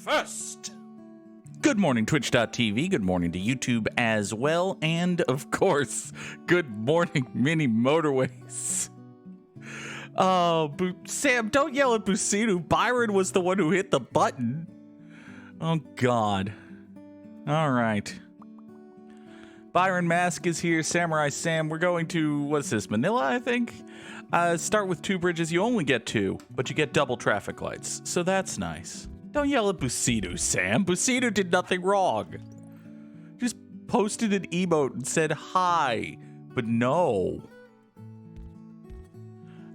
first. Good morning, Twitch.tv. Good morning to YouTube as well. And, of course, good morning, Mini Motorways. Oh, Sam, don't yell at Busidu. Byron was the one who hit the button. Oh, God. All right. Byron Mask is here. Samurai Sam. We're going to, what's this, Manila, I think? Start with 2 bridges. You only get 2, but you get double traffic lights. So that's nice. Don't yell at Busidu, Sam. Busidu did nothing wrong. Just posted an emote and said hi, but no.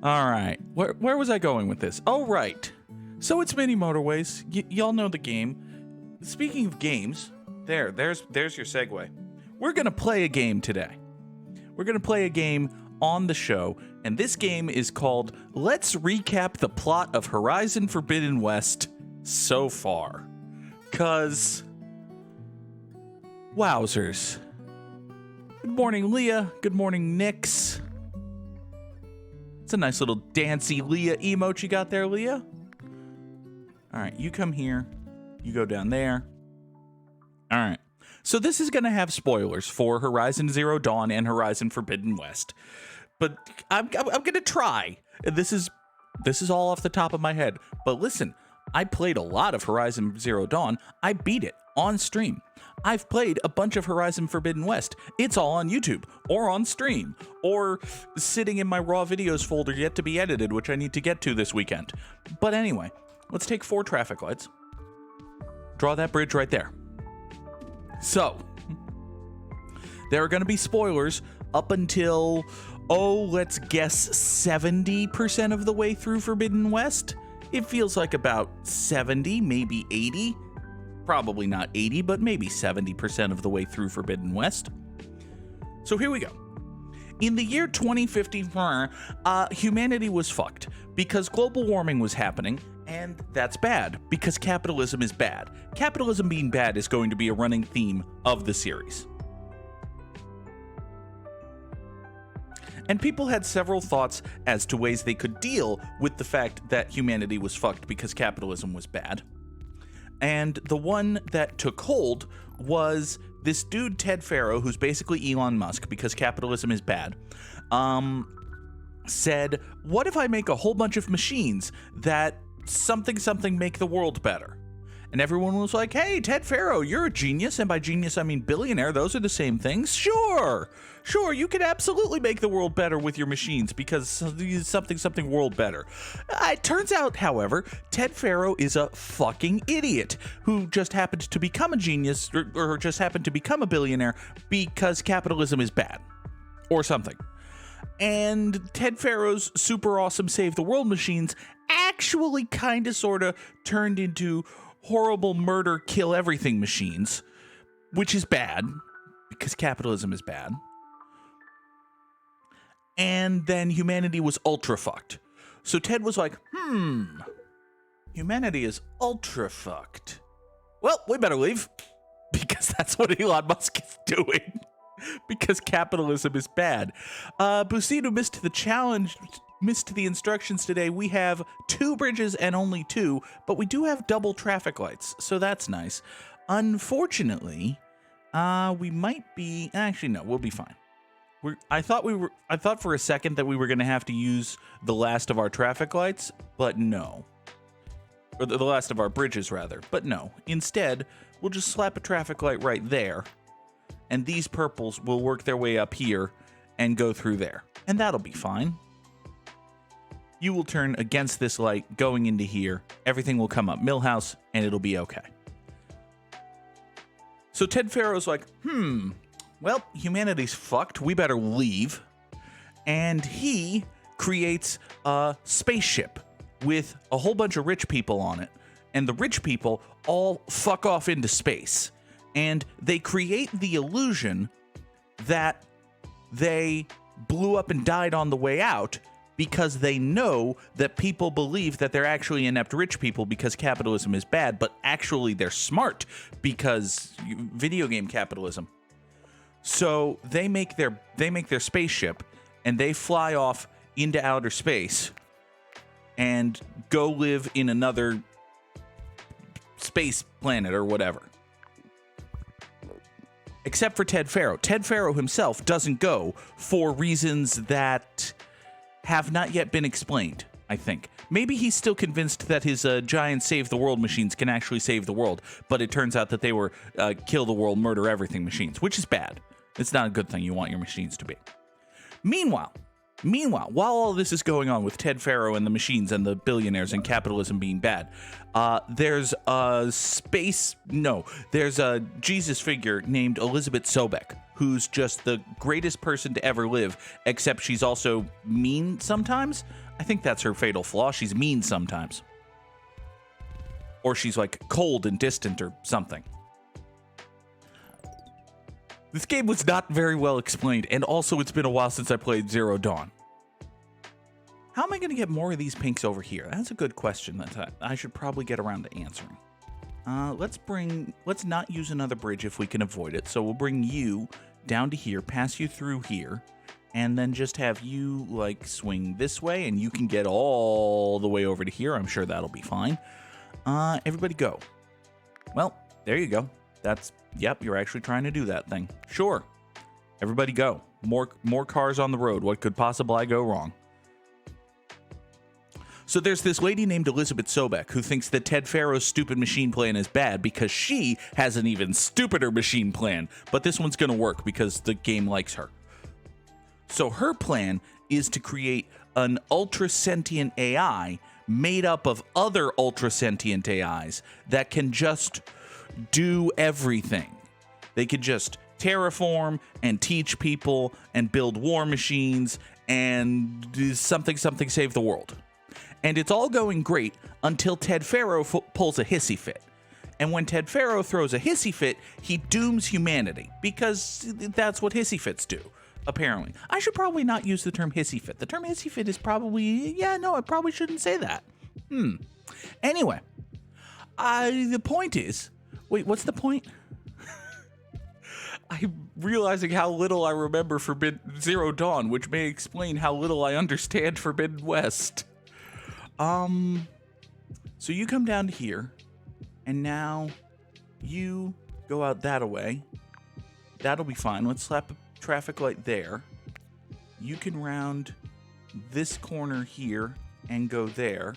All right. Where was I going with this? Oh, right. So it's Mini Motorways. Y'all know the game. Speaking of games, there's your segue. We're going to play a game today. We're going to play a game on the show, and this game is called Let's Recap the Plot of Horizon Forbidden West so far. 'Cause wowzers. Good morning, Leah. Good morning, Nix. It's a nice little dancey Leah emote you got there, Leah. All right, you come here. You go down there. All right. So this is going to have spoilers for Horizon Zero Dawn and Horizon Forbidden West. But I'm going to try. This is all off the top of my head. But listen, I played a lot of Horizon Zero Dawn. I beat it on stream. I've played a bunch of Horizon Forbidden West. It's all on YouTube or on stream or sitting in my raw videos folder yet to be edited, which I need to get to this weekend. But anyway, let's take 4 traffic lights. Draw that bridge right there. So, there are going to be spoilers up until, let's guess 70% of the way through Forbidden West. It feels like about 70, maybe 80. Probably not 80, but maybe 70% of the way through Forbidden West. So here we go. In the year 2054, humanity was fucked because global warming was happening, and that's bad because capitalism is bad. Capitalism being bad is going to be a running theme of the series. And people had several thoughts as to ways they could deal with the fact that humanity was fucked because capitalism was bad. And the one that took hold was this dude, Ted Faro, who's basically Elon Musk because capitalism is bad, said, what if I make a whole bunch of machines that something make the world better? And everyone was like, hey, Ted Faro, you're a genius. And by genius, I mean billionaire. Those are the same things. Sure, you can absolutely make the world better with your machines because something world better. It turns out, however, Ted Faro is a fucking idiot who just happened to become a genius or just happened to become a billionaire because capitalism is bad or something. And Ted Faro's super awesome save the world machines actually kind of sort of turned into horrible murder, kill everything machines, which is bad because capitalism is bad. And then humanity was ultra fucked. So Ted was like, humanity is ultra fucked. Well, we better leave because that's what Elon Musk is doing because capitalism is bad. Busidu missed the challenge, missed the instructions today. We have 2 bridges and only 2, but we do have double traffic lights, so that's nice. Unfortunately, we might be, actually no, we'll be fine. I thought for a second that we were going to have to use the last of our traffic lights, but no. Or the last of our bridges, rather, but no. Instead, we'll just slap a traffic light right there, and these purples will work their way up here and go through there, and that'll be fine. You will turn against this light going into here. Everything will come up Millhouse, and it'll be okay. So Ted Faro's like, well, humanity's fucked. We better leave. And he creates a spaceship with a whole bunch of rich people on it. And the rich people all fuck off into space. And they create the illusion that they blew up and died on the way out because they know that people believe that they're actually inept rich people because capitalism is bad, but actually they're smart because video game capitalism. So they make their spaceship and they fly off into outer space and go live in another space planet or whatever. Except for Ted Faro. Ted Faro himself doesn't go for reasons that have not yet been explained, I think. Maybe he's still convinced that his giant save-the-world machines can actually save the world, but it turns out that they were kill-the-world, murder-everything machines, which is bad. It's not a good thing you want your machines to be. Meanwhile, while all this is going on with Ted Faro and the machines and the billionaires and capitalism being bad, there's a Jesus figure named Elizabeth Sobek, who's just the greatest person to ever live, except she's also mean sometimes. I think that's her fatal flaw. She's mean sometimes. Or she's like cold and distant or something. This game was not very well explained, and also it's been a while since I played Zero Dawn. How am I going to get more of these pinks over here? That's a good question that I should probably get around to answering. Let's not use another bridge if we can avoid it. So we'll bring you down to here, pass you through here, and then just have you like swing this way, and you can get all the way over to here. I'm sure that'll be fine. Everybody go. Well, there you go. Yep, you're actually trying to do that thing. Sure. Everybody go. More cars on the road. What could possibly go wrong? So there's this lady named Elizabeth Sobek who thinks that Ted Faro's stupid machine plan is bad because she has an even stupider machine plan. But this one's going to work because the game likes her. So her plan is to create an ultra-sentient AI made up of other ultra-sentient AIs that can just do everything. They could just terraform and teach people and build war machines and do something save the world. And it's all going great until Ted Faro pulls a hissy fit. And when Ted Faro throws a hissy fit, he dooms humanity because that's what hissy fits do, apparently. I should probably not use the term hissy fit. The term hissy fit is probably, I probably shouldn't say that. Anyway, the point is, wait, what's the point? I'm realizing how little I remember Zero Dawn, which may explain how little I understand Forbidden West. So you come down to here, and now you go out that-a-way. That'll be fine. Let's slap a traffic light there. You can round this corner here and go there.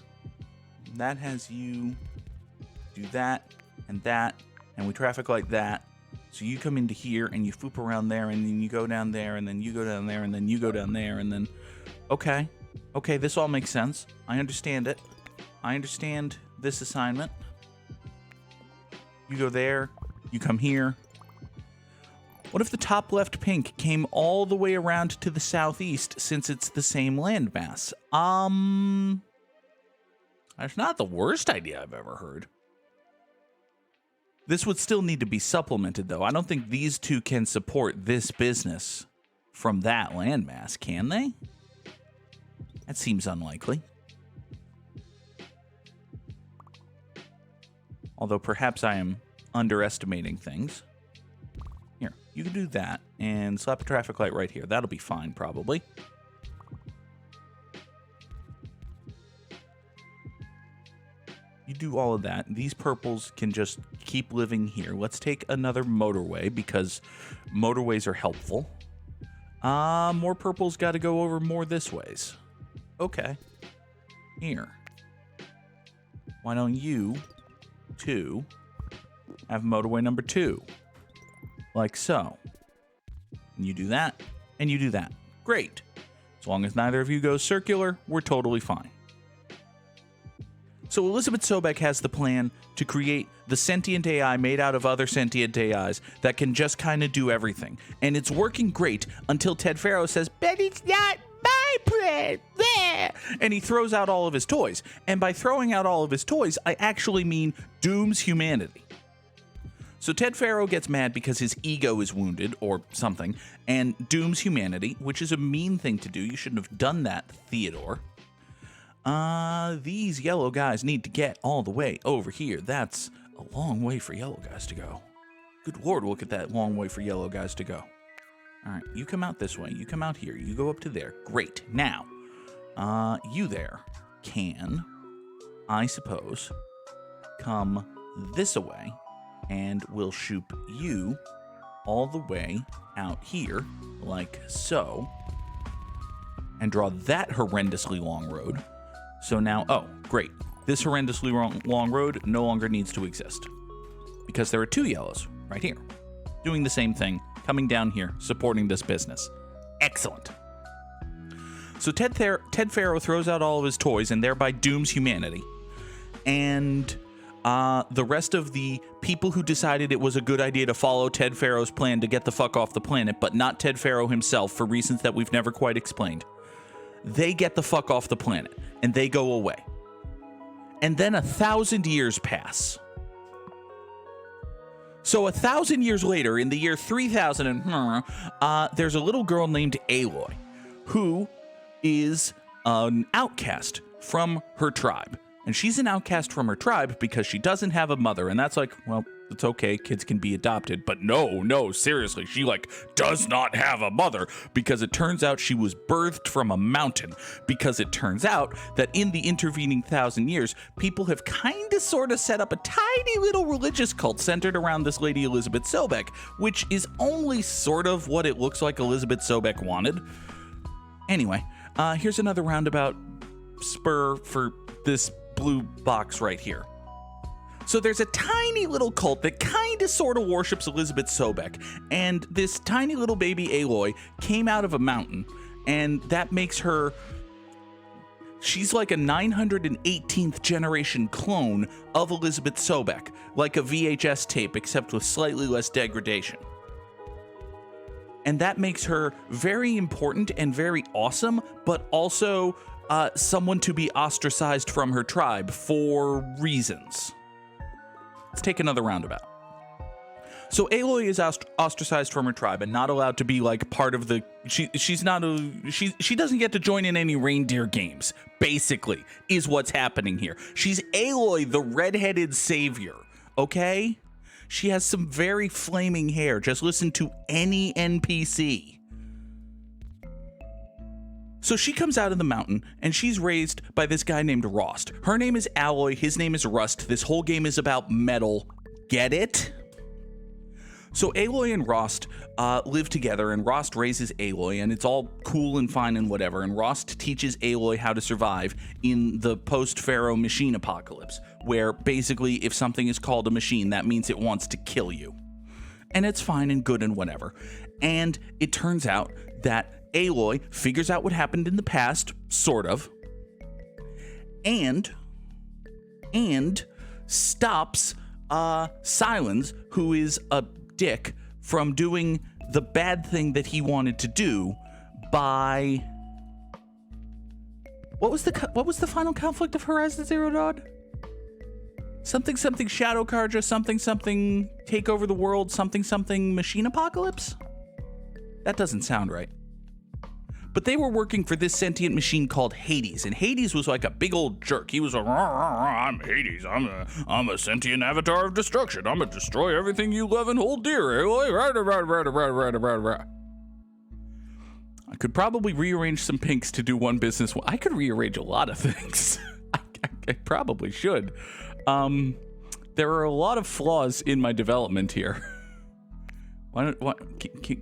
That has you do that, and we traffic light that. So you come into here, and you foop around there, and then you go down there, and then you go down there, and then you go down there, and then... Okay, this all makes sense. I understand it. I understand this assignment. You go there, you come here. What if the top left pink came all the way around to the southeast since it's the same landmass? That's not the worst idea I've ever heard. This would still need to be supplemented, though. I don't think these two can support this business from that landmass, can they? That seems unlikely. Although perhaps I am underestimating things. Here, you can do that and slap a traffic light right here. That'll be fine, probably. You do all of that. These purples can just keep living here. Let's take another motorway because motorways are helpful. More purples got to go over more this ways. Okay. Here. Why don't you two have motorway number 2? Like so. And you do that, and you do that. Great. As long as neither of you goes circular, we're totally fine. So Elizabeth Sobek has the plan to create the sentient AI made out of other sentient AIs that can just kind of do everything. And it's working great until Ted Faro says, but it's not my plan. There. And he throws out all of his toys. And by throwing out all of his toys, I actually mean dooms humanity. So Ted Faro gets mad because his ego is wounded or something and dooms humanity, which is a mean thing to do. You shouldn't have done that, Theodore. These yellow guys need to get all the way over here. That's a long way for yellow guys to go. Good Lord, look at that long way for yellow guys to go. All right, you come out this way. You come out here. You go up to there. Great. Now, you there can, I suppose, come this away, and we'll shoot you all the way out here, like so, and draw that horrendously long road. So now, oh, great. This horrendously long road no longer needs to exist because there are 2 yellows right here doing the same thing, coming down here, supporting this business. Excellent. So Ted Faro throws out all of his toys and thereby dooms humanity. And the rest of the people who decided it was a good idea to follow Ted Faro's plan to get the fuck off the planet, but not Ted Faro himself for reasons that we've never quite explained, they get the fuck off the planet and they go away. And then 1,000 years pass. So 1,000 years later, in the year 3000, there's a little girl named Aloy who is an outcast from her tribe. And she's an outcast from her tribe because she doesn't have a mother. And that's like, well, it's okay. Kids can be adopted. But no, seriously. She does not have a mother because it turns out she was birthed from a mountain. Because it turns out that in the intervening 1,000 years, people have kind of sort of set up a tiny little religious cult centered around this lady Elizabeth Sobek, which is only sort of what it looks like Elizabeth Sobek wanted. Anyway, here's another roundabout spur for this blue box right here. So there's a tiny little cult that kind of sort of worships Elizabeth Sobek, and this tiny little baby Aloy came out of a mountain, and that makes her, she's like a 918th generation clone of Elizabeth Sobek, like a VHS tape except with slightly less degradation. And that makes her very important and very awesome, but also someone to be ostracized from her tribe for reasons. Let's take another roundabout. So Aloy is ostracized from her tribe and not allowed to be part of the. She doesn't get to join in any reindeer games. Basically, is what's happening here. She's Aloy, the redheaded savior. Okay, she has some very flaming hair. Just listen to any NPC. So she comes out of the mountain, and she's raised by this guy named Rost. Her name is Alloy, his name is Rust. This whole game is about metal. Get it? So Aloy and Rost live together, and Rost raises Aloy, and it's all cool and fine and whatever, and Rost teaches Aloy how to survive in the post-Pharaoh machine apocalypse, where basically if something is called a machine, that means it wants to kill you. And it's fine and good and whatever. And it turns out that Aloy figures out what happened in the past, sort of, and stops Silence, who is a dick, from doing the bad thing that he wanted to do by what was the final conflict of Horizon Zero Dawn? Something Shadow Carja, something take over the world, something machine apocalypse? That doesn't sound right. But they were working for this sentient machine called Hades, and Hades was like a big old jerk. He was like, I'm Hades. I'm a sentient avatar of destruction. I'm gonna destroy everything you love and hold dear. I could probably rearrange some pinks to do one business. I could rearrange a lot of things. I probably should. There are a lot of flaws in my development here.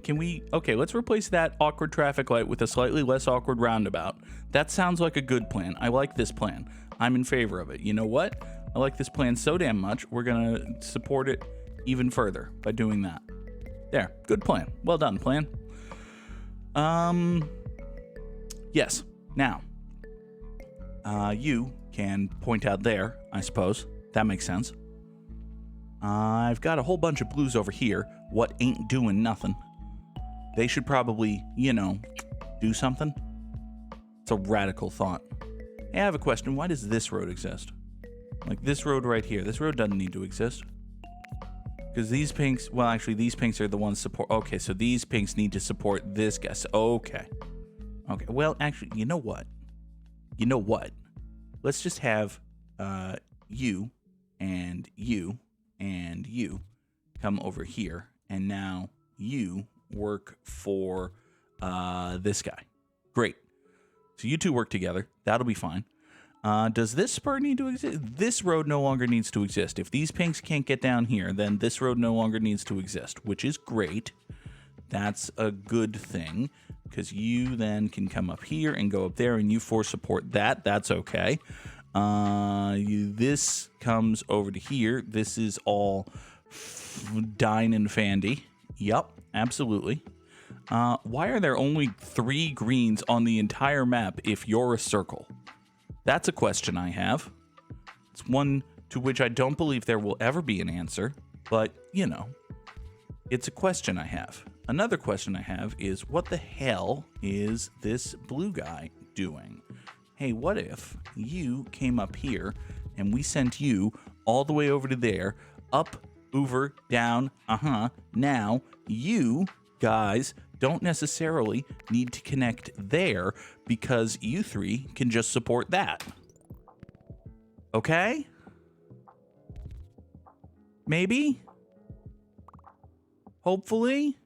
Can we? Okay, let's replace that awkward traffic light with a slightly less awkward roundabout. That sounds like a good plan. I like this plan. I'm in favor of it. You know what? I like this plan so damn much, we're gonna support it even further by doing that. There, good plan. Well done, plan. Yes. Now, you can point out there, I suppose. That makes sense. I've got a whole bunch of blues over here. What ain't doing nothing? They should probably, do something. It's a radical thought. Hey, I have a question. Why does this road exist? Like this road right here. This road doesn't need to exist. Because these pinks, well, actually, these pinks are the ones support. Okay, so these pinks need to support this guy. Okay. Okay, well, actually, you know what? Let's just have you and you and you come over here, and now you work for this guy. Great. So you two work together. That'll be fine. Does this spur need to exist? This road no longer needs to exist. If these pinks can't get down here, then this road no longer needs to exist, which is great. That's a good thing, because you then can come up here and go up there, and you force support that. That's okay. This comes over to here. This is all dine and fandy. Yup, absolutely. Why are there only 3 greens on the entire map if you're a circle? That's a question I have. It's one to which I don't believe there will ever be an answer, but, you know, it's a question I have. Another question I have is, what the hell is this blue guy doing? Hey, what if you came up here and we sent you all the way over to there, up, over, down, Now, you guys don't necessarily need to connect there because you 3 can just support that. Okay? Maybe? Hopefully?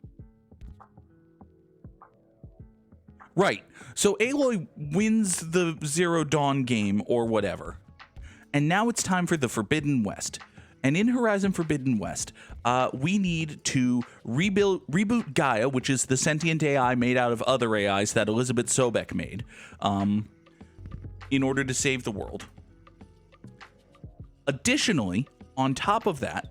Right. So Aloy wins the Zero Dawn game or whatever. And now it's time for the Forbidden West. And in Horizon Forbidden West, we need to reboot Gaia, which is the sentient AI made out of other AIs that Elizabeth Sobek made, in order to save the world. Additionally, on top of that,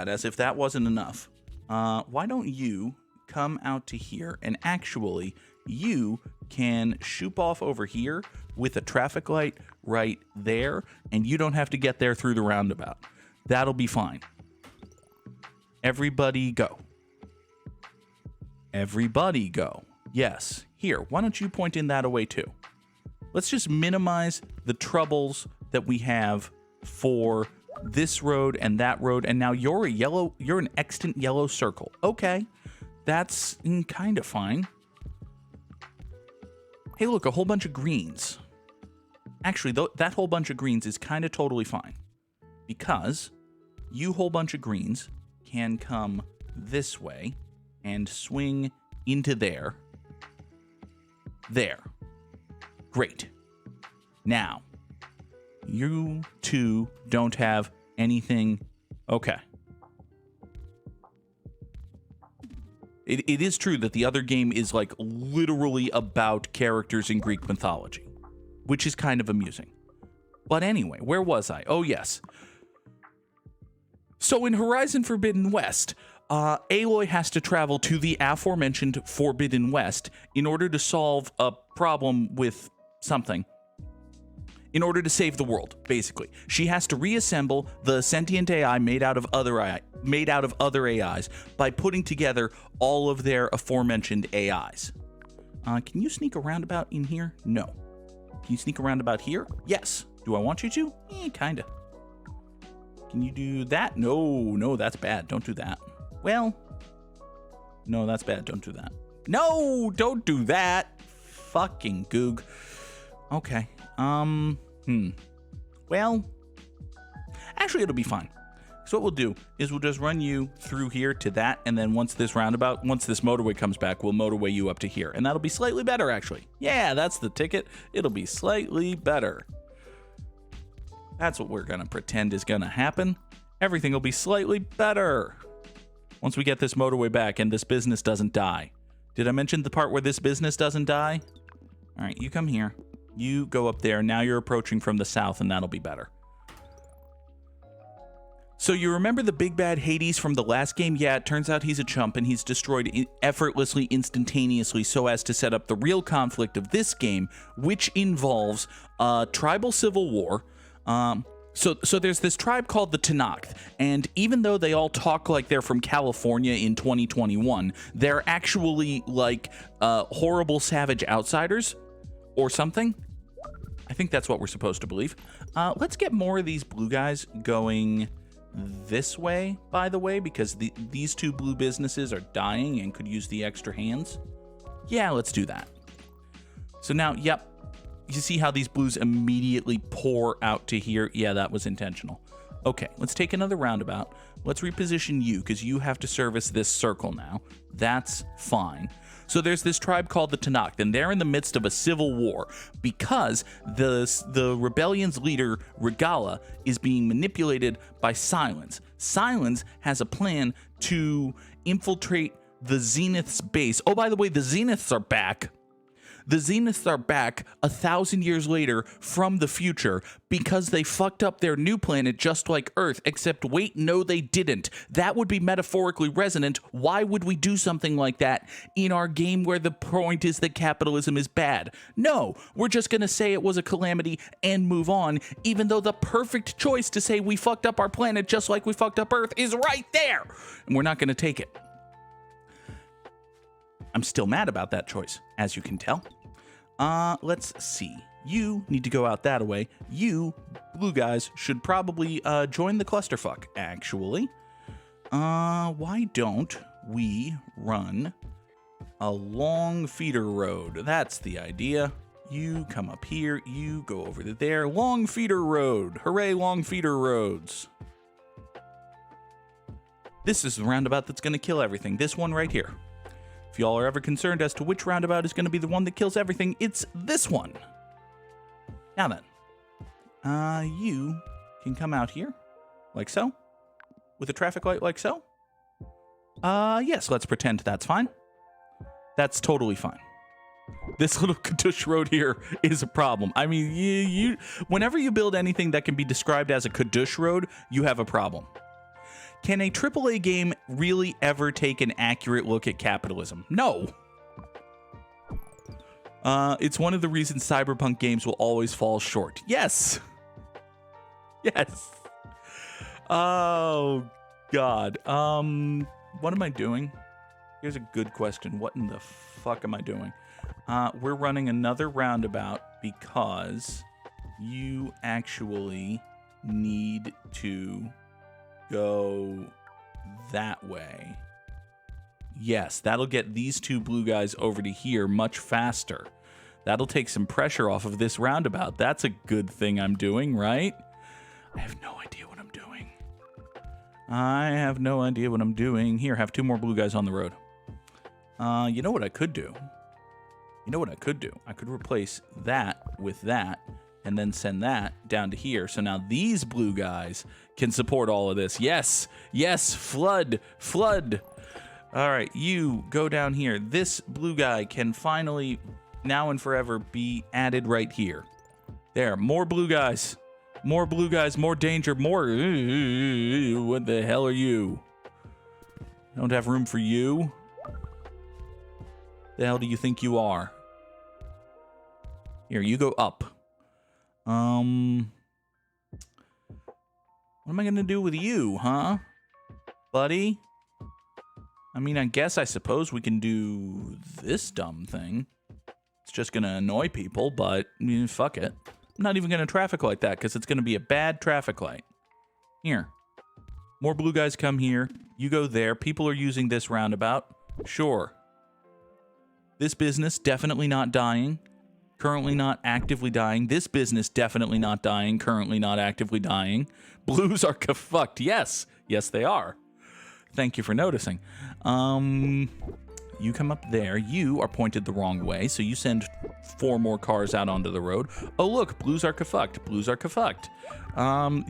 as if that wasn't enough, why don't you come out to here and actually you can shoop off over here with a traffic light right there, and you don't have to get there through the roundabout. That'll be fine. Everybody go. Everybody go. Yes. Here, why don't you point in that away too? Let's just minimize the troubles that we have for this road and that road. And now you're an extant yellow circle. Okay. That's kind of fine. Hey, look, a whole bunch of greens. Actually, that whole bunch of greens is kind of totally fine. Because you whole bunch of greens can come this way and swing into there. There. Great. Now, you 2 don't have anything. Okay. It is true that the other game is like literally about characters in Greek mythology, which is kind of amusing. But anyway, where was I? Oh, yes. So in Horizon Forbidden West, Aloy has to travel to the aforementioned Forbidden West in order to solve a problem with something. In order to save the world, basically. She has to reassemble the sentient AI made out of other AIs by putting together all of their aforementioned AIs. Can you sneak a roundabout in here? No. Can you sneak a roundabout here? Yes. Do I want you to? Kinda. Can you do that? No, that's bad. Don't do that. Well, no, that's bad. Don't do that. No, don't do that. Fucking Goog. Okay. Well, actually, it'll be fine. So what we'll do is we'll just run you through here to that, and then once this motorway comes back, we'll motorway you up to here, and that'll be slightly better, actually. Yeah, that's the ticket. It'll be slightly better. That's what we're gonna pretend is gonna happen. Everything will be slightly better once we get this motorway back and this business doesn't die. Did I mention the part where this business doesn't die? All right, you come here. You go up there. Now you're approaching from the south, and that'll be better. So you remember the big bad Hades from the last game? Yeah, it turns out he's a chump, and he's destroyed effortlessly, instantaneously, so as to set up the real conflict of this game, which involves tribal civil war. So there's this tribe called the Tenakth, and even though they all talk like they're from California in 2021, they're actually like horrible savage outsiders or something. I think that's what we're supposed to believe. Let's get more of these blue guys going this way, by the way, because these 2 blue businesses are dying and could use the extra hands. Yeah, let's do that. So now, yep. You see how these blues immediately pour out to here? Yeah, that was intentional. Okay, let's take another roundabout. Let's reposition you, because you have to service this circle now. That's fine. So there's this tribe called the Tanakh, and they're in the midst of a civil war because the rebellion's leader, Regala, is being manipulated by Silence. Silence has a plan to infiltrate the Zenith's base. Oh, by the way, the Zeniths are back. The Zeniths are back 1,000 years later from the future because they fucked up their new planet just like Earth, except wait, no, they didn't. That would be metaphorically resonant. Why would we do something like that in our game where the point is that capitalism is bad? No, we're just going to say it was a calamity and move on, even though the perfect choice to say we fucked up our planet just like we fucked up Earth is right there. And we're not going to take it. I'm still mad about that choice, as you can tell. Let's see. You need to go out that way. You, blue guys, should probably join the clusterfuck, actually. Why don't we run a long feeder road? That's the idea. You come up here. You go over to there. Long feeder road. Hooray, long feeder roads. This is the roundabout that's going to kill everything. This one right here. If y'all are ever concerned as to which roundabout is going to be the one that kills everything, it's this one. Now then, you can come out here, like so, with a traffic light like so. Yes, let's pretend that's fine. That's totally fine. This little Kadush road here is a problem. I mean, you whenever you build anything that can be described as a Kadush road, you have a problem. Can a AAA game really ever take an accurate look at capitalism? No. It's one of the reasons cyberpunk games will always fall short. Yes. Yes. Oh, God. What am I doing? Here's a good question. What in the fuck am I doing? We're running another roundabout because you actually need to go that way. Yes, that'll get these two blue guys over to here much faster. That'll take some pressure off of this roundabout. That's a good thing I'm doing, right? I have no idea what I'm doing. I have no idea what I'm doing. Here, have two more blue guys on the road. You know what I could do? I could replace that with that and then send that down to here. So now these blue guys can support all of this. Yes, yes, flood. All right, you go down here. This blue guy can finally, now and forever, be added right here. There, more blue guys, more danger, more. What the hell are you? I don't have room for you. The hell do you think you are? Here, you go up. What am I gonna do with you, huh? Buddy? I mean, I suppose we can do this dumb thing. It's just gonna annoy people, but fuck it. I'm not even gonna traffic light that because it's gonna be a bad traffic light. Here. More blue guys come here. You go there. People are using this roundabout. Sure. This business definitely not dying. Currently not actively dying. This business definitely not dying. Currently not actively dying. Blues are fucked. Yes. Yes, they are. Thank you for noticing. You come up there. You are pointed the wrong way, so you send 4 more cars out onto the road. Oh, look. Blues are fucked. Blues are fucked.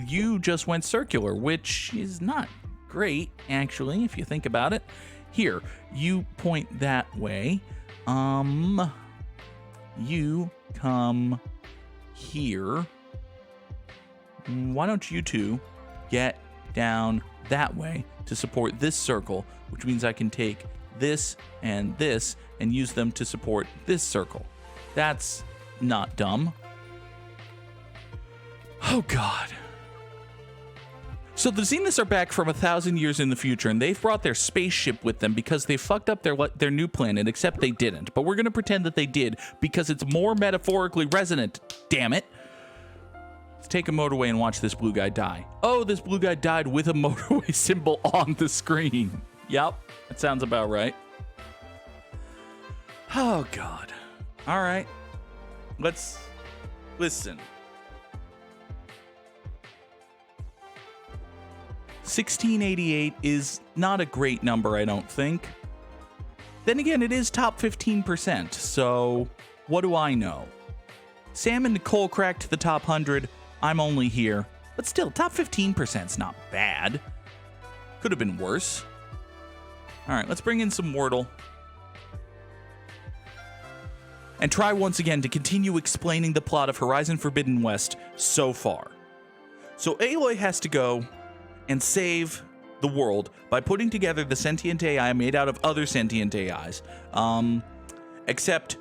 You just went circular, which is not great, actually, if you think about it. Here. You point that way. You come here. Why don't you two get down that way to support this circle, which means I can take this and use them to support this circle. That's not dumb. Oh, God. So the Zeniths are back from 1,000 years in the future, and they've brought their spaceship with them because they fucked up their new planet, except they didn't. But we're going to pretend that they did because it's more metaphorically resonant, damn it. Let's take a motorway and watch this blue guy die. Oh, this blue guy died with a motorway symbol on the screen. Yep, that sounds about right. Oh, God. All right. Let's listen. 1688 is not a great number, I don't think. Then again, it is top 15%, so what do I know? Sam and Nicole cracked the top 100. I'm only here. But still, top 15% is not bad. Could have been worse. All right, let's bring in some Wordle. And try once again to continue explaining the plot of Horizon Forbidden West so far. So Aloy has to go and save the world by putting together the sentient AI made out of other sentient AIs. Except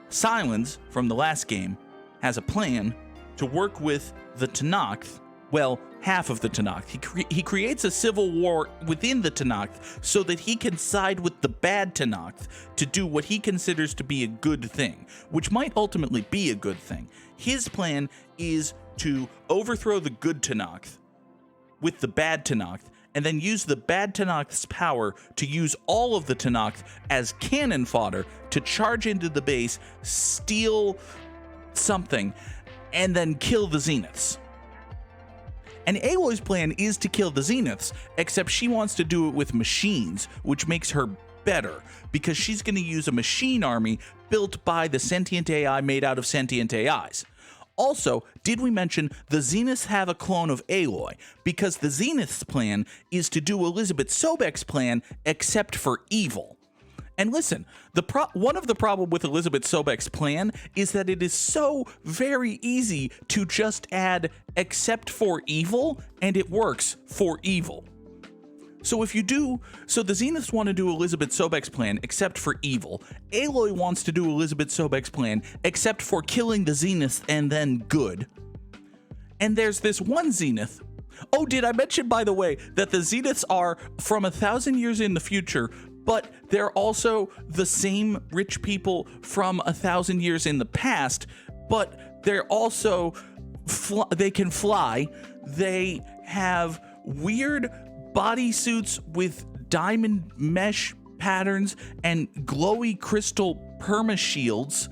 Silence from the last game has a plan to work with the Tenakth, well, half of the Tenakth. He creates a civil war within the Tenakth so that he can side with the bad Tenakth to do what he considers to be a good thing, which might ultimately be a good thing. His plan is to overthrow the good Tenakth with the bad Tenakth, and then use the bad Tenakth's power to use all of the Tenakth as cannon fodder to charge into the base, steal something, and then kill the Zeniths. And Aloy's plan is to kill the Zeniths, except she wants to do it with machines, which makes her better, because she's going to use a machine army built by the sentient AI made out of sentient AIs. Also, did we mention the Zeniths have a clone of Aloy? Because the Zeniths' plan is to do Elizabeth Sobek's plan, except for evil. And listen, one of the problem with Elizabeth Sobek's plan is that it is so very easy to just add except for evil, and it works for evil. So the Zeniths want to do Elizabeth Sobek's plan except for evil. Aloy wants to do Elizabeth Sobek's plan except for killing the Zeniths and then good. And there's this one Zenith. Oh, did I mention, by the way, that the Zeniths are from 1,000 years in the future, but they're also the same rich people from 1,000 years in the past, but they're also, they can fly, they have weird bodysuits with diamond mesh patterns and glowy crystal perma shields,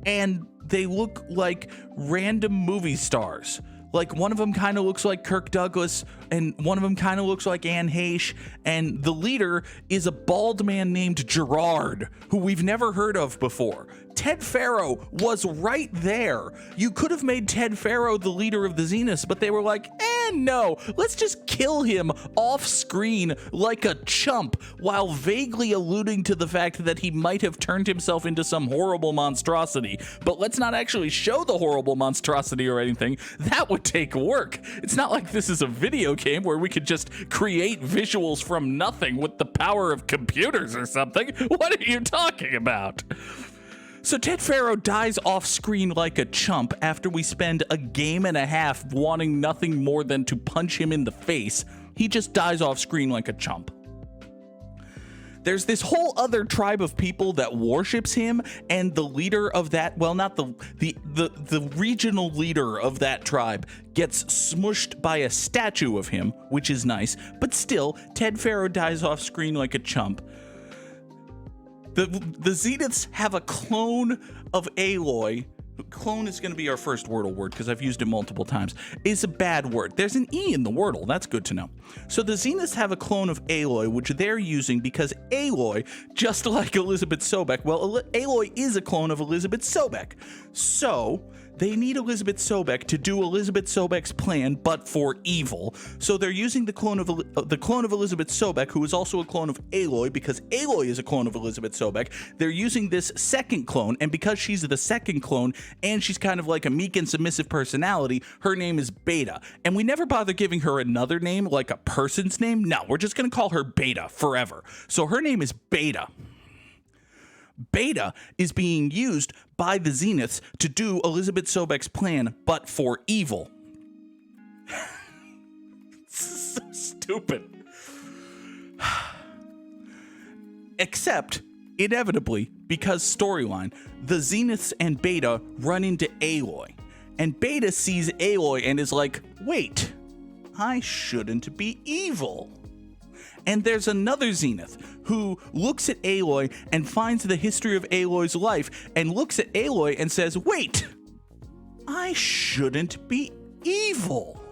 and they look like random movie stars. Like, one of them kind of looks like Kirk Douglas, and one of them kind of looks like Anne Heche, and the leader is a bald man named Gerard, who we've never heard of before. Ted Faro was right there. You could have made Ted Faro the leader of the Zeniths, but they were like, no, let's just kill him off screen like a chump, while vaguely alluding to the fact that he might have turned himself into some horrible monstrosity. But let's not actually show the horrible monstrosity or anything. That would take work. It's not like this is a video game where we could just create visuals from nothing with the power of computers or something. What are you talking about? So Ted Faro dies off screen like a chump after we spend a game and a half wanting nothing more than to punch him in the face. He just dies off screen like a chump. There's this whole other tribe of people that worships him, and the leader of that, well, not the regional leader of that tribe gets smushed by a statue of him, which is nice, but still, Ted Faro dies off screen like a chump. The Zeniths have a clone of Aloy. Clone is going to be our first Wordle word because I've used it multiple times. Is a bad word. There's an E in the Wordle. That's good to know. So the Zeniths have a clone of Aloy, which they're using because Aloy, just like Elizabeth Sobek, well, Aloy is a clone of Elizabeth Sobek. So they need Elizabeth Sobek to do Elizabeth Sobek's plan, but for evil. So they're using the clone of Elizabeth Sobek, who is also a clone of Aloy, because Aloy is a clone of Elizabeth Sobek. They're using this second clone, and because she's the second clone, and she's kind of like a meek and submissive personality, her name is Beta. And we never bother giving her another name, like a person's name. No, we're just going to call her Beta forever. So her name is Beta. Beta is being used by the Zeniths to do Elizabeth Sobek's plan, but for evil. So stupid. Except, inevitably, because storyline, the Zeniths and Beta run into Aloy. And Beta sees Aloy and is like, wait, I shouldn't be evil. And there's another Zenith who looks at Aloy and finds the history of Aloy's life and looks at Aloy and says, wait, I shouldn't be evil.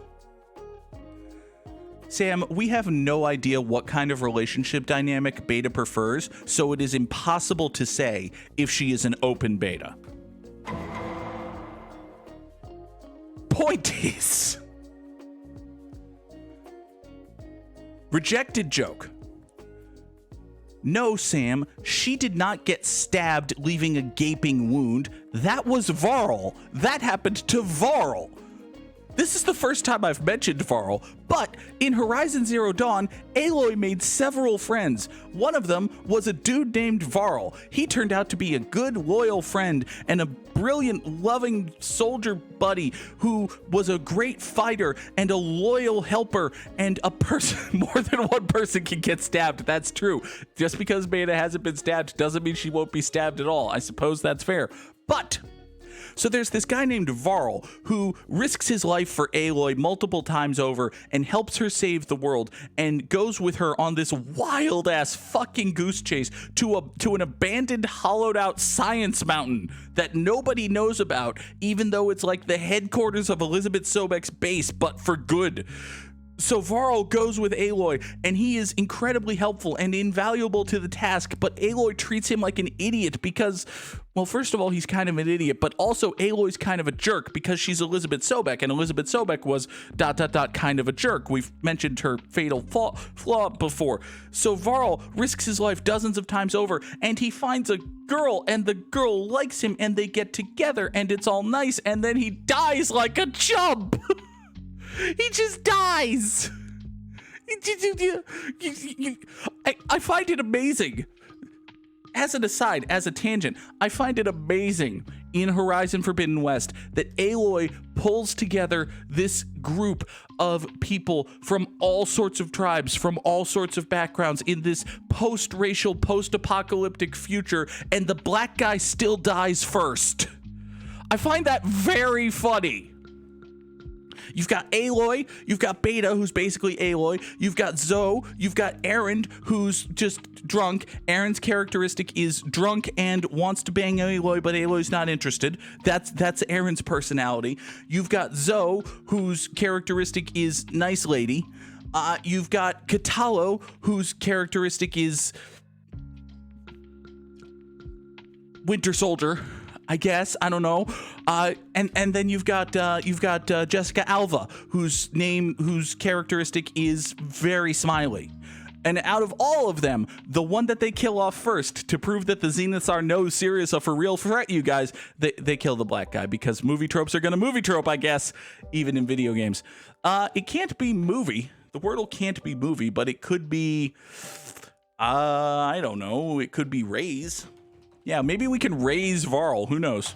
Sam, we have no idea what kind of relationship dynamic Beta prefers, so it is impossible to say if she is an open Beta. Point is, rejected joke. No, Sam, she did not get stabbed, leaving a gaping wound. That was Varl. That happened to Varl. This is the first time I've mentioned Varl, but in Horizon Zero Dawn, Aloy made several friends. One of them was a dude named Varl. He turned out to be a good, loyal friend and a brilliant, loving soldier buddy who was a great fighter and a loyal helper and a person. More than one person can get stabbed. That's true. Just because Beta hasn't been stabbed doesn't mean she won't be stabbed at all. I suppose that's fair. But so there's this guy named Varl who risks his life for Aloy multiple times over and helps her save the world and goes with her on this wild ass fucking goose chase to an abandoned, hollowed out science mountain that nobody knows about, even though it's like the headquarters of Elizabeth Sobek's base, but for good. So Varl goes with Aloy, and he is incredibly helpful and invaluable to the task, but Aloy treats him like an idiot because, well, first of all, he's kind of an idiot, but also Aloy's kind of a jerk because she's Elizabeth Sobek, and Elizabeth Sobek was ... kind of a jerk. We've mentioned her fatal flaw before. So Varl risks his life dozens of times over, and he finds a girl, and the girl likes him, and they get together, and it's all nice, and then he dies like a chump! He just dies. I find it amazing. As an aside, as a tangent, I find it amazing in Horizon Forbidden West that Aloy pulls together this group of people from all sorts of tribes, from all sorts of backgrounds in this post-racial, post-apocalyptic future, and the black guy still dies first. I find that very funny. You've got Aloy, you've got Beta, who's basically Aloy, you've got Zoe, you've got Erend, who's just drunk. Erend's characteristic is drunk and wants to bang Aloy, but Aloy's not interested. That's Erend's personality. You've got Zoe, whose characteristic is nice lady. You've got Katalo, whose characteristic is Winter Soldier, I guess. I don't know. And then you've got Jessica Alva, whose characteristic is very smiley. And out of all of them, the one that they kill off first to prove that the Zeniths are no serious or for real threat, you guys, they kill the black guy because movie tropes are gonna movie trope, I guess, even in video games. It can't be movie. The Wordle can't be movie, but it could be, I don't know, it could be raise. Yeah, maybe we can raise Varl. Who knows?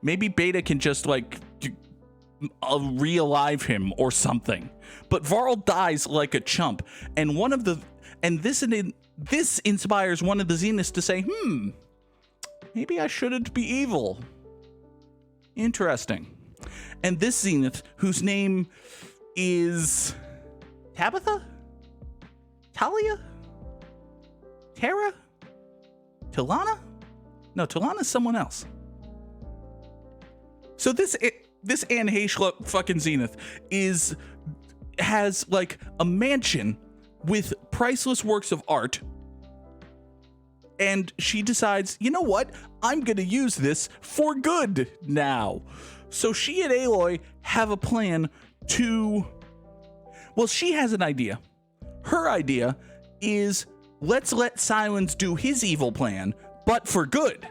Maybe Beta can just, like, re-alive him or something. But Varl dies like a chump. And this inspires one of the Zeniths to say, maybe I shouldn't be evil. Interesting. And this Zenith, whose name is Tabitha? Talia? Tara? Tilana? No, Talana's someone else. So this Anne Heche fucking Zenith has like a mansion with priceless works of art, and she decides, you know what? I'm gonna use this for good now. So she and Aloy have a plan to. Well, she has an idea. Her idea is, let's let Silence do his evil plan, but for good.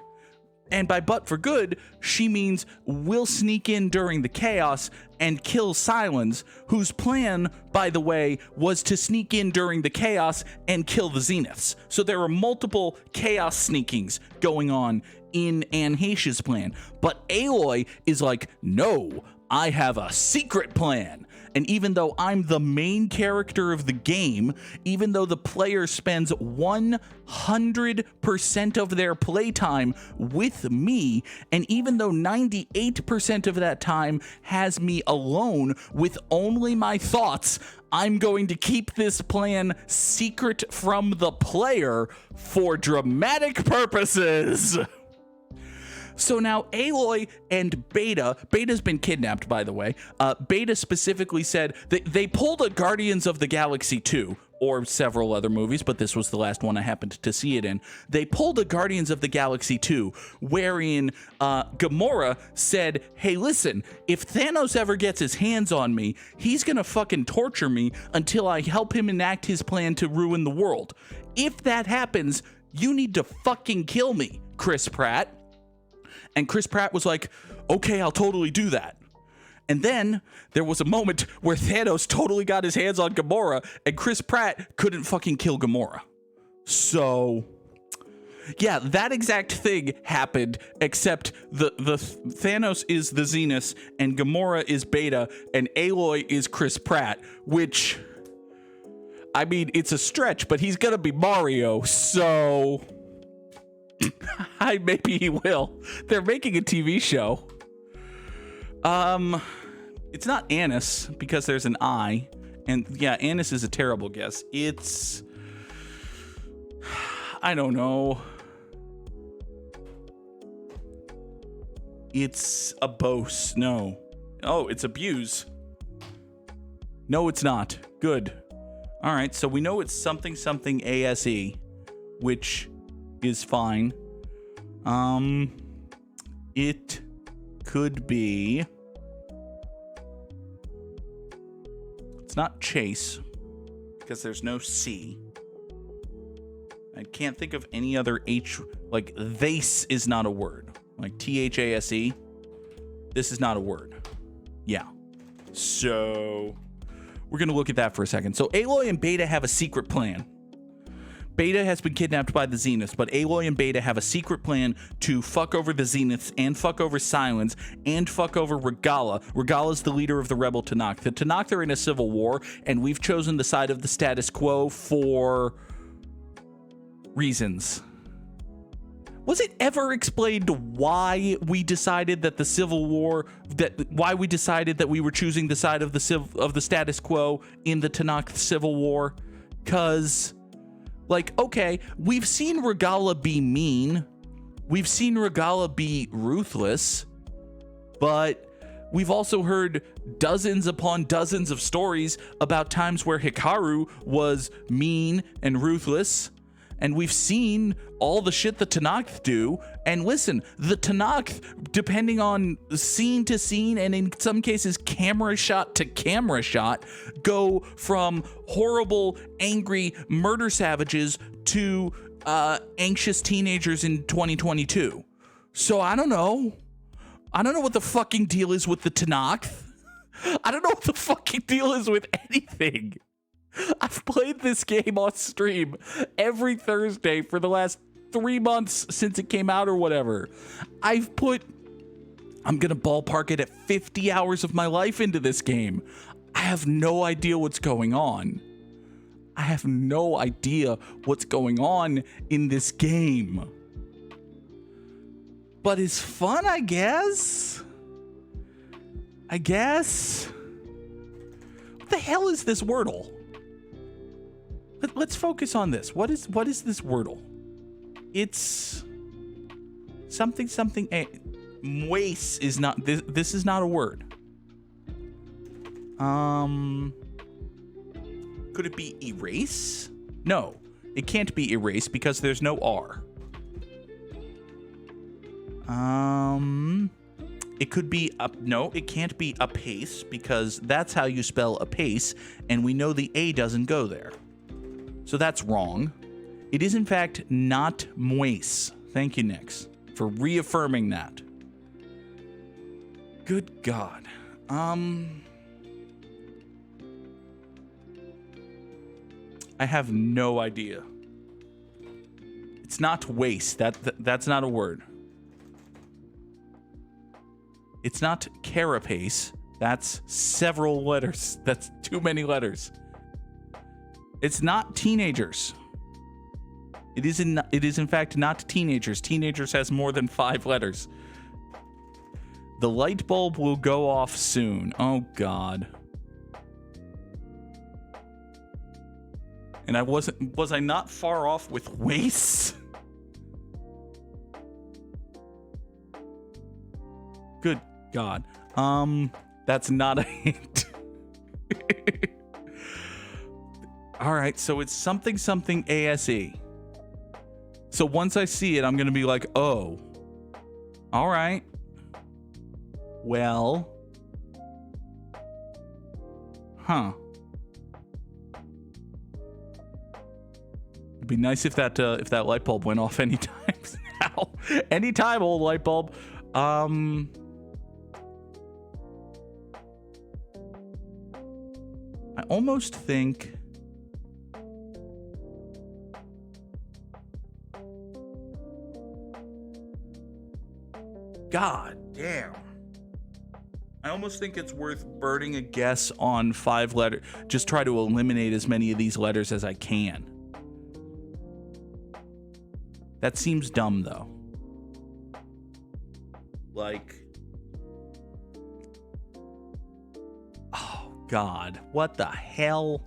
And by but for good, she means we'll sneak in during the chaos and kill Silence, whose plan, by the way, was to sneak in during the chaos and kill the Zeniths. So there are multiple chaos sneakings going on in Anne Heche's plan. But Aloy is like, no, I have a secret plan. And even though I'm the main character of the game, even though the player spends 100% of their playtime with me, and even though 98% of that time has me alone with only my thoughts, I'm going to keep this plan secret from the player for dramatic purposes. So now Aloy and Beta's been kidnapped, by the way. Beta specifically said that they pulled a Guardians of the Galaxy 2, or several other movies, but this was the last one I happened to see it in. They pulled a Guardians of the Galaxy 2, wherein Gamora said, hey, listen, if Thanos ever gets his hands on me, he's gonna fucking torture me until I help him enact his plan to ruin the world. If that happens, you need to fucking kill me, Chris Pratt. And Chris Pratt was like, okay, I'll totally do that. And then there was a moment where Thanos totally got his hands on Gamora, and Chris Pratt couldn't fucking kill Gamora. So, yeah, that exact thing happened, except the Thanos is the Zenith, and Gamora is Beta, and Aloy is Chris Pratt, which, I mean, it's a stretch, but he's gonna be Mario, so maybe he will. They're making a TV show. It's not Annis, because there's an I. And yeah, Annis is a terrible guess. It's, I don't know. It's a Bose. No. Oh, it's Abuse. No, it's not. Good. All right, so we know it's something ASE, which is fine. It could be, it's not Chase, because there's no C. I can't think of any other H, like Thase is not a word. Like THASE, this is not a word. Yeah. So we're going to look at that for a second. So Aloy and Beta have a secret plan. Beta has been kidnapped by the Zeniths, but Aloy and Beta have a secret plan to fuck over the Zeniths and fuck over Silence and fuck over Regala. Regala's the leader of the rebel Tenakth. The Tenakth are in a civil war, and we've chosen the side of the status quo for reasons. Was it ever explained why we decided that the Civil War, why we decided that we were choosing the side of the status quo in the Tenakth Civil War? 'Cause, like, okay, we've seen Regala be mean. We've seen Regala be ruthless. But we've also heard dozens upon dozens of stories about times where Hikaru was mean and ruthless. And we've seen all the shit the Tenakth do. And listen, the Tenakth, depending on scene to scene, and in some cases camera shot to camera shot, go from horrible, angry murder savages to anxious teenagers in 2022. So I don't know. I don't know what the fucking deal is with the Tenakth. I don't know what the fucking deal is with anything. I've played this game on stream every Thursday for the last 3 months since it came out or whatever. I'm gonna ballpark it at 50 hours of my life into this game. I have no idea what's going on. I have no idea what's going on in this game. But it's fun, I guess. What the hell is this Wordle? Let's focus on this. What is this Wordle? It's something. Moise is not. This is not a word. Could it be erase? No, it can't be erase because there's no R. It could be up. No, it can't be apace because that's how you spell apace, and we know the A doesn't go there. So that's wrong. It is, in fact, not moise. Thank you, Nix, for reaffirming that. Good God. I have no idea. It's not waste. That's not a word. It's not carapace. That's several letters. That's too many letters. It's not teenagers. It is in fact not teenagers. Teenagers has more than 5 letters. The light bulb will go off soon. Oh God. And was I not far off with waste? Good God. That's not a hint. All right, so it's something ASE. So once I see it, I'm going to be like, oh. All right. Well. Huh. It'd be nice if that light bulb went off anytime now. Anytime, old light bulb. I almost think God damn. I almost think it's worth burning a guess on 5 letters. Just try to eliminate as many of these letters as I can. That seems dumb, though. Like... Oh, God. What the hell?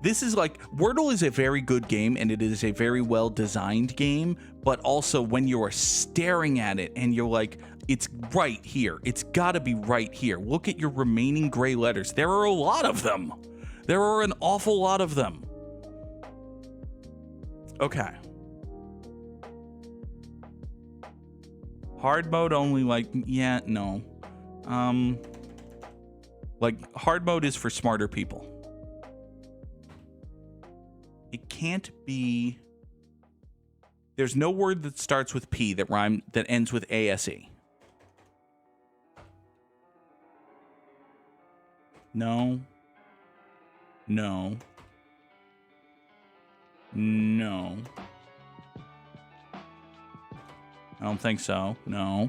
This is like... Wordle is a very good game, and it is a very well-designed game, but also when you are staring at it and you're like, it's right here. It's got to be right here. Look at your remaining gray letters. There are a lot of them. There are an awful lot of them. Okay. Hard mode only, like, yeah, no. Like, hard mode is for smarter people. It can't be... There's no word that starts with P that ends with ASE. No. No. No. I don't think so. No.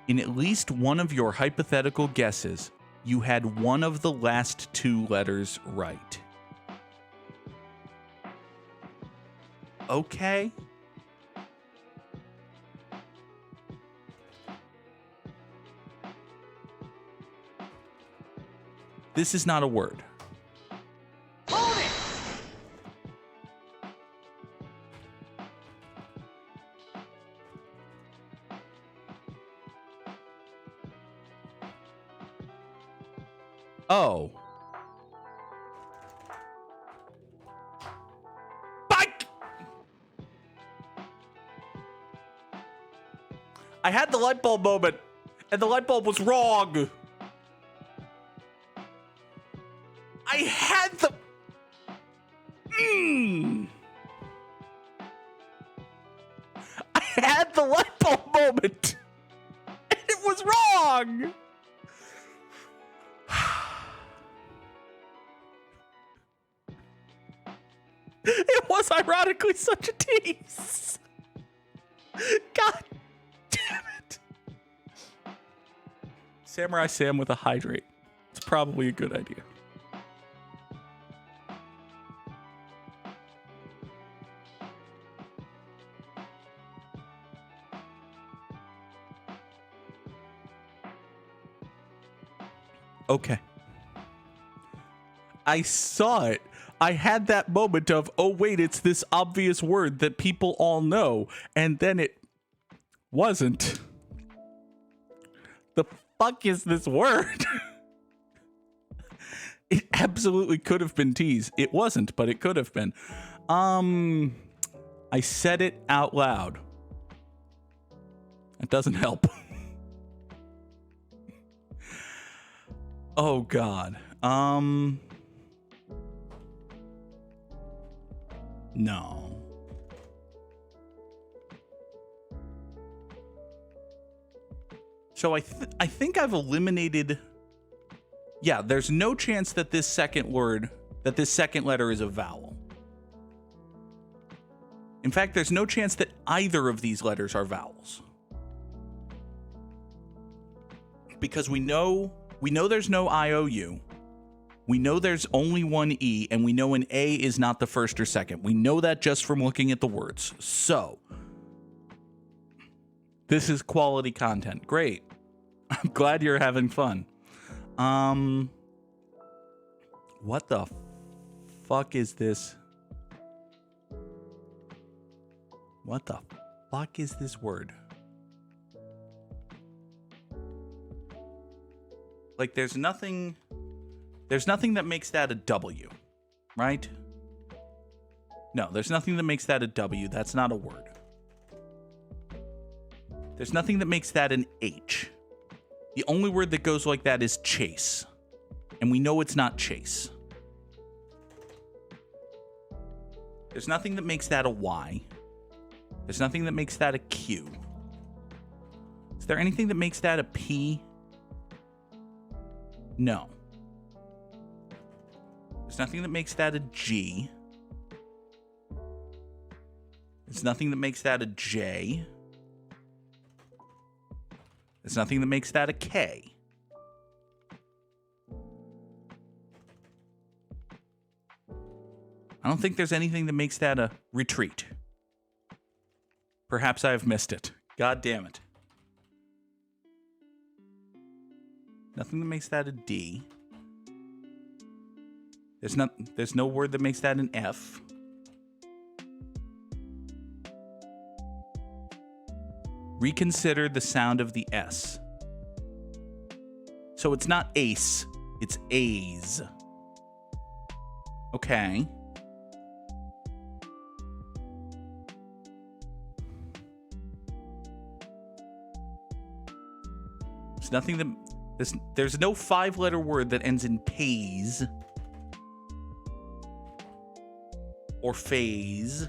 In at least one of your hypothetical guesses, you had one of the last 2 letters right. Okay. This is not a word. Hold it! Oh. Bike! I had the light bulb moment, and the light bulb was wrong. I had the... I had the light bulb moment, and it was wrong. It was ironically such a tease. God damn it. Samurai Sam with a hydrate. It's probably a good idea. Okay. I saw it. I had that moment of, oh, wait, it's this obvious word that people all know. And then it wasn't. The fuck is this word? It absolutely could have been tease. It wasn't, but it could have been. I said it out loud. It doesn't help. Oh, God. No. So I think I've eliminated... Yeah, there's no chance that this second letter is a vowel. In fact, there's no chance that either of these letters are vowels. Because we know there's no IOU. We know there's only one E, and we know an A is not the first or second. We know that just from looking at the words. So, this is quality content. Great. I'm glad you're having fun. What the fuck is this? What the fuck is this word? Like, there's nothing that makes that a W, right? No, there's nothing that makes that a W. That's not a word. There's nothing that makes that an H. The only word that goes like that is chase. And we know it's not chase. There's nothing that makes that a Y. There's nothing that makes that a Q. Is there anything that makes that a P? No. There's nothing that makes that a G. There's nothing that makes that a J. There's nothing that makes that a K. I don't think there's anything that makes that a retreat. Perhaps I have missed it. God damn it. Nothing that makes that a D. There's no word that makes that an F. Reconsider the sound of the S. So it's not ace, it's A's. Okay. There's nothing that there's no 5-letter word that ends in pays or phase.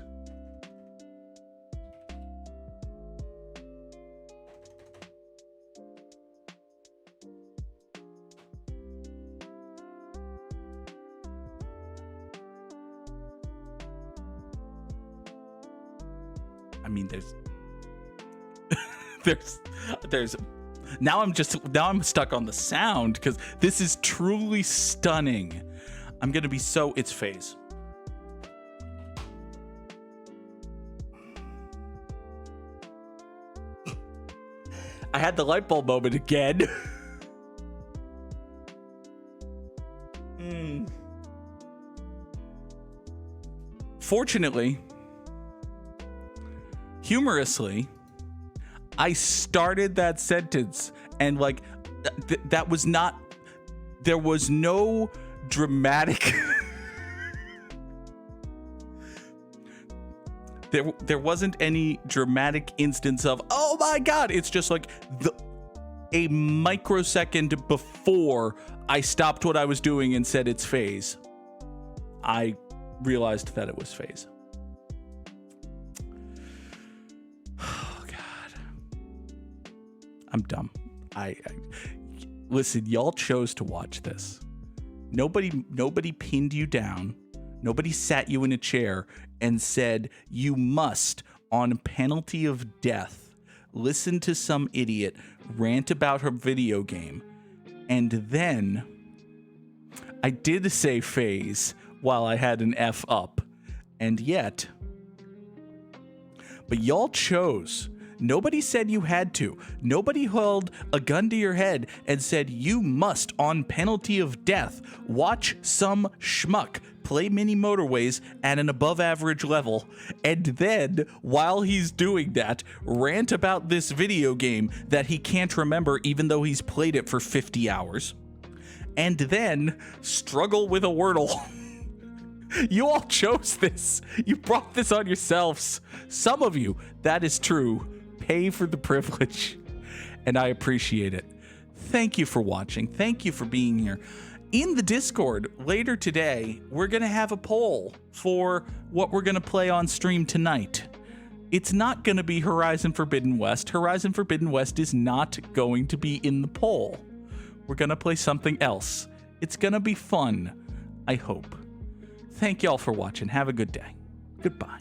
I mean, there's now I'm stuck on the sound because this is truly stunning. I'm gonna be so it's phase. I had the light bulb moment again. Fortunately, humorously, I started that sentence and like that was not, there was no dramatic there wasn't any dramatic instance of, oh my God, it's just like a microsecond before I stopped what I was doing and said it's phase, I realized that it was phase. Oh God. I'm dumb. I listen, y'all chose to watch this. Nobody pinned you down. Nobody sat you in a chair and said, you must, on penalty of death, listen to some idiot rant about her video game. And then I did say phase while I had an F up. And yet, but y'all chose. Nobody said you had to. Nobody held a gun to your head and said you must, on penalty of death, watch some schmuck play mini Motorways at an above average level, and then, while he's doing that, rant about this video game that he can't remember even though he's played it for 50 hours, and then struggle with a Wordle. You all chose this. You brought this on yourselves. Some of you, that is true, pay for the privilege, and I appreciate it. Thank you for watching. Thank you for being here. In the Discord later today, we're going to have a poll for what we're going to play on stream tonight. It's not going to be Horizon Forbidden West. Horizon Forbidden West is not going to be in the poll. We're going to play something else. It's going to be fun, I hope. Thank y'all for watching. Have a good day. Goodbye.